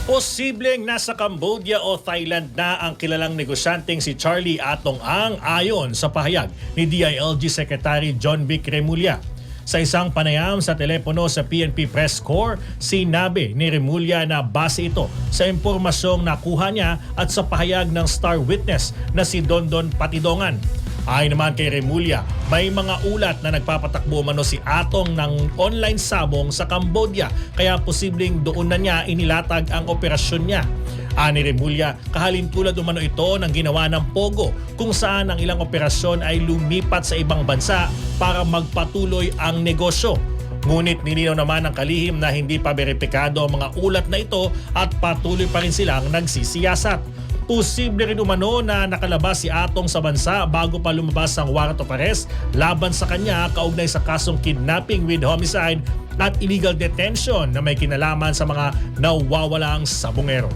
Posibleng nasa Cambodia o Thailand na ang kilalang negosyanteng si Charlie Atong Ang ayon sa pahayag ni DILG Secretary John Vic Remulla. Sa isang panayam sa telepono sa PNP Press Corps, sinabi ni Remulla na base ito sa impormasyong nakuha niya at sa pahayag ng star witness na si Dondon Patidongan. Ayon naman kay Remulla, may mga ulat na nagpapatakbo umano si Atong ng online sabong sa Cambodia kaya posibleng doon na niya inilatag ang operasyon niya. Ani Remulla, kahalin tulad umano ito ng ginawa ng Pogo kung saan ang ilang operasyon ay lumipat sa ibang bansa para magpatuloy ang negosyo. Ngunit nilinaw naman ng kalihim na hindi pa beripikado ang mga ulat na ito at patuloy pa rin silang nagsisiyasat. Posible rin umano na nakalabas si Atong sa bansa bago pa lumabas ang warrant of arrest laban sa kanya kaugnay sa kasong kidnapping with homicide at illegal detention na may kinalaman sa mga nawawalaang sabongero.